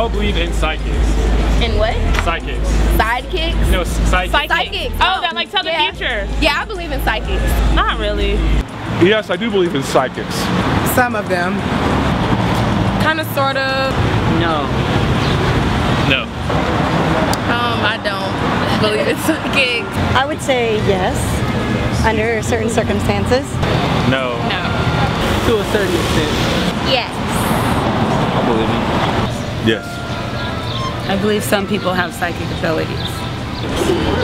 don't believe in psychics. In what? Psychics. Sidekicks? No, psychics. Psychics. Oh, that like tell the future. Yeah, I believe in psychics. Not really. Yes, I do believe in psychics. Some of them. Kind of, sort of. No. No. I don't believe in psychics. I would say yes, under certain circumstances. No. No. To a certain extent. Yes. I believe it. Yes. I believe some people have psychic abilities.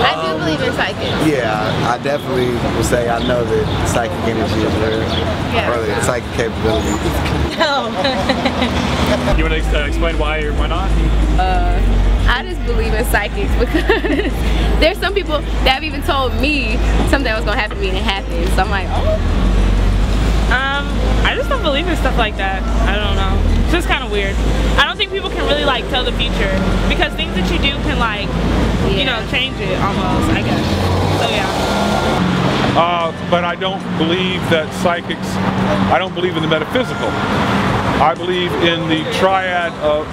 I do believe in psychics. Yeah, I definitely would say I know that psychic energy is real. Yeah. Or the psychic capability. No. You want to explain why or why not? I just believe in psychics because there's some people that have even told me something that was gonna happen to me and it happened. So I'm like, oh. I just don't believe in stuff like that. I don't know. It's just kind of weird. I don't think people can really like tell the future because things that you do can like, you know, change it almost, I guess. So yeah. But I don't believe that psychics, I don't believe in the metaphysical. I believe in the triad of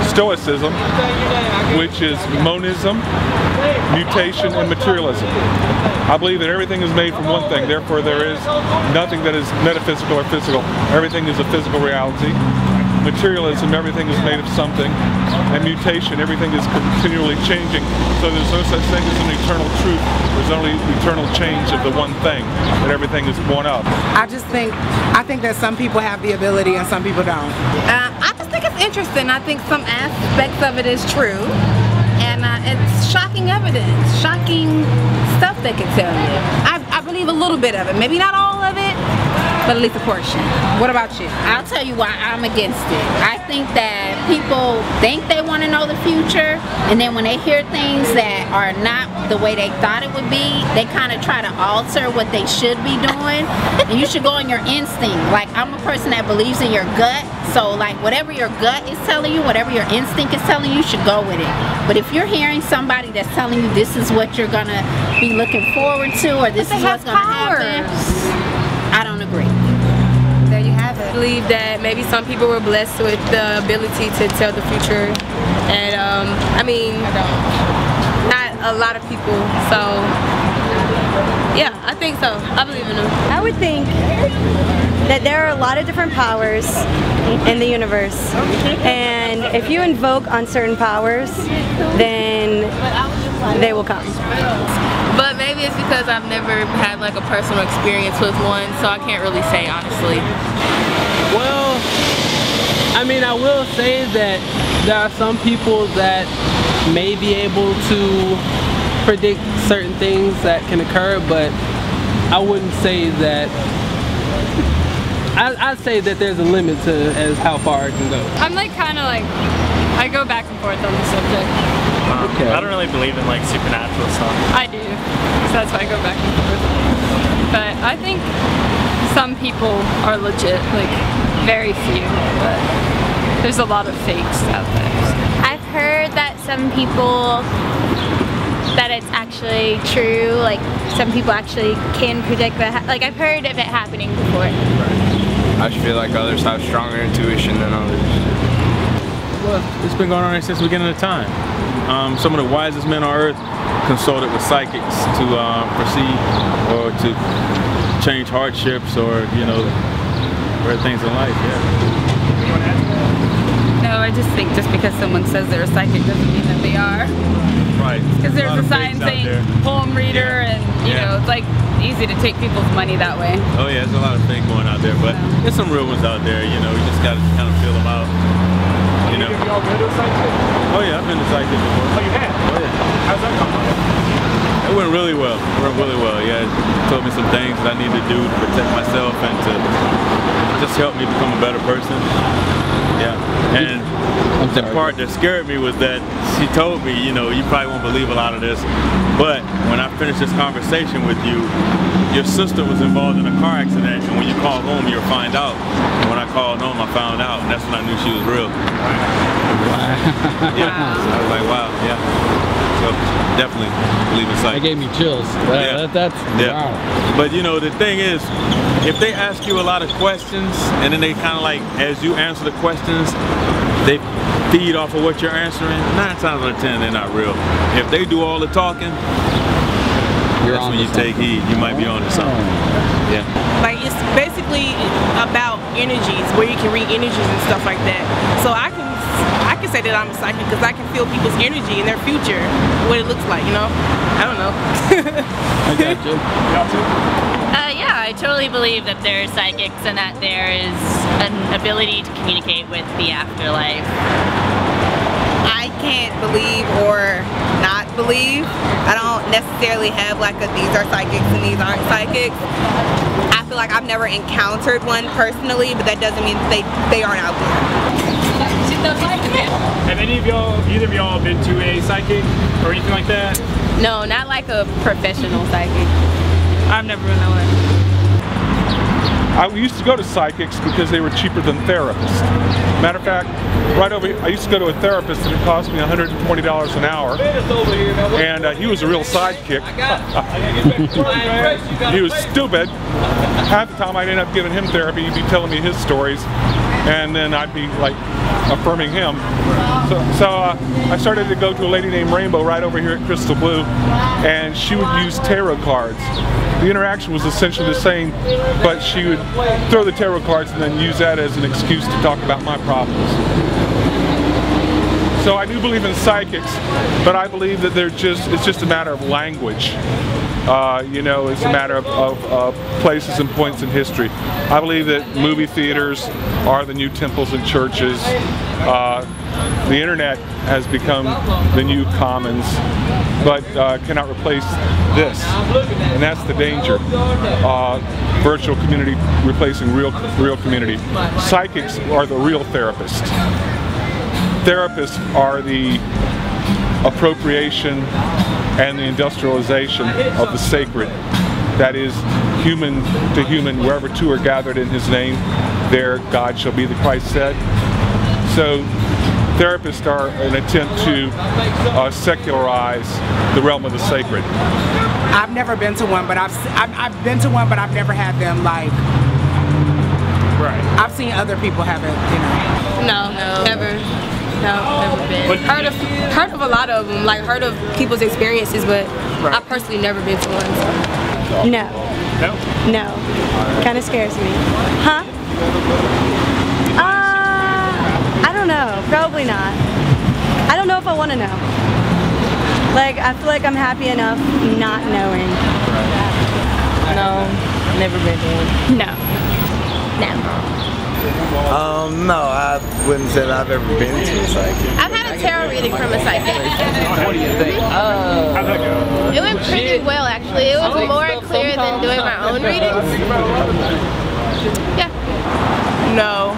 Stoicism, which is monism, mutation, and materialism. I believe that everything is made from one thing, therefore there is nothing that is metaphysical or physical. Everything is a physical reality. Materialism, everything is made of something. And mutation, everything is continually changing. So there's no such thing as an eternal truth. There's only eternal change of the one thing, that everything is born of. I think that some people have the ability and some people don't. I just think it's interesting. I think some aspects of it is true. And it's shocking evidence, shocking stuff they can tell you. I believe a little bit of it, maybe not all of it, but at least a portion. What about you? I'll tell you why I'm against it. I think that people think they want to know the future, and then when they hear things that are not the way they thought it would be, they kind of try to alter what they should be doing. And you should go on your instinct. Like, I'm a person that believes in your gut, so like whatever your gut is telling you, whatever your instinct is telling you, you should go with it. But if you're hearing somebody that's telling you this is what you're gonna be looking forward to, or this is what's gonna happen, I don't agree. There you have it. I believe that maybe some people were blessed with the ability to tell the future, and I mean, not a lot of people, so yeah, I think so. I believe in them. I would think that there are a lot of different powers in the universe, and if you invoke on certain powers, then they will come. But maybe it's because I've never had like a personal experience with one, so I can't really say honestly. Well, I mean, I will say that there are some people that may be able to predict certain things that can occur, but I wouldn't say that. I'd say that there's a limit to as how far it can go. I'm like kind of like, I go back and forth on the subject. I don't really believe in like supernatural stuff. I do, so that's why I go back and forth. But I think some people are legit, like very few, but there's a lot of fakes out there. I've heard that some people, that it's actually true, like some people actually can predict that, like I've heard of it happening before. I just feel like others have stronger intuition than others. Well, it's been going on since the beginning of time. Some of the wisest men on earth consulted with psychics to proceed or to change hardships or, you know, rare things in life, yeah. No, I just think just because someone says they're a psychic doesn't mean that they are. Right. Because there's a sign saying palm reader, and you know, it's like easy to take people's money that way. Oh yeah, there's a lot of fake going out there, but there's some real ones out there, you know, you just gotta kind of feel them out. You know. Have y'all been to a psychic? Oh yeah, I've been to psychic before. Oh, you have? Oh yeah. How's that going? It went really well. It went really well. Yeah, it told me some things that I need to do to protect myself and to just help me become a better person. Yeah. And the part that scared me was that she told me, you know, you probably won't believe a lot of this, but when I finished this conversation with you, your sister was involved in a car accident, and when you call home, you'll find out. And when I called home, I found out, and that's when I knew she was real. Wow. Yeah. So I was like, wow, yeah. So definitely believe in psychic. That gave me chills. That's wow. But you know, the thing is, if they ask you a lot of questions and then they kind of like, as you answer the questions, they feed off of what you're answering, 9 times out of 10 they're not real. If they do all the talking, that's when you take heed. You might be on to something. Yeah. Like, it's basically about energies, where you can read energies and stuff like that. So I can say that I'm a psychic because I can feel people's energy in their future, what it looks like, you know? I don't know. I got you. Yeah, I totally believe that there are psychics and that there is an ability to communicate with the afterlife. I can't believe or not believe. I don't necessarily have like a these are psychics and these aren't psychics. I feel like I've never encountered one personally, but that doesn't mean they aren't out there. Have any of y'all, either of y'all, been to a psychic or anything like that? No, not like a professional psychic. I've never been that way. I used to go to psychics because they were cheaper than therapists. Matter of fact, right over here, I used to go to a therapist and it cost me $120 an hour. And he was a real sidekick. He was stupid. Half the time I'd end up giving him therapy, he'd be telling me his stories, and then I'd be like affirming him. So I started to go to a lady named Rainbow right over here at Crystal Blue, and she would use tarot cards. The interaction was essentially the same, but she would throw the tarot cards and then use that as an excuse to talk about my problems. So I do believe in psychics, but I believe that it's just a matter of language. You know, it's a matter of places and points in history. I believe that movie theaters are the new temples and churches. The internet has become the new commons, but cannot replace this, and that's the danger. Virtual community replacing real community. Psychics are the real therapists. Therapists are the appropriation and the industrialization of the sacred. That is, human to human, wherever two are gathered in His name, there God shall be, the Christ said. So therapists are an attempt to secularize the realm of the sacred. I've never been to one, but I've been to one, but I've never had them like. Right. I've seen other people have it, you know. No, never. No, never been. Heard of a lot of them, like heard of people's experiences, but I've personally never been to one. So. No. No? No. Kind of scares me. Huh? I don't know. Probably not. I don't know if I want to know. Like, I feel like I'm happy enough not knowing. No, never been to one. No. No. No, I wouldn't say that I've ever been to a psychic. I've had a tarot reading from a psychic. What do you think? It went pretty well, actually. It was more clear than doing my own readings. Yeah. No.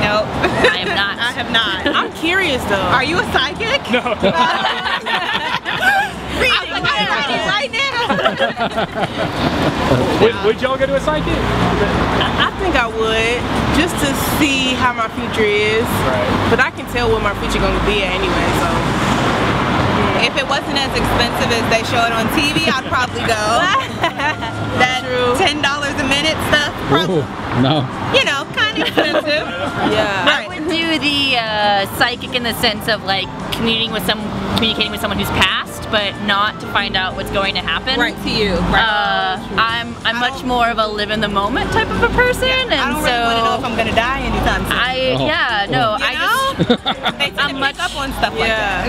Nope. I am not. I have not. I'm curious though. Are you a psychic? No. I'm reading right now. Would y'all go to a psychic? I think I would, just to see how my future is. Right. But I can tell where my future gonna be at anyway, so. If it wasn't as expensive as they show it on TV, I'd probably go. That $10 a minute stuff, No. you know, kind of expensive. Yeah. I would do the psychic in the sense of like communicating with someone who's passed, but not to find out what's going to happen. Right to you. I'm much more of a live in the moment type of a person, and I don't so really want to know if I'm gonna die anytime soon. They tend to pick up on stuff like that.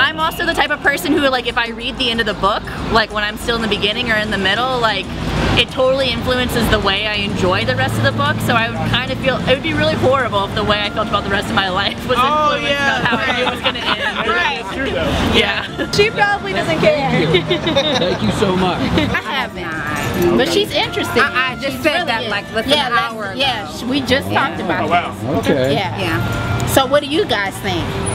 I'm also the type of person who, like, if I read the end of the book, like when I'm still in the beginning or in the middle, like it totally influences the way I enjoy the rest of the book. So I would kind of feel, it would be really horrible if the way I felt about the rest of my life was influenced about how I knew it was going to end. That's true though. Yeah. She probably doesn't care. Thank you so much. I haven't. But she's interesting. I just said that like less than an hour ago. Yeah, we just talked about Oh wow. this. Okay. Yeah. So what do you guys think?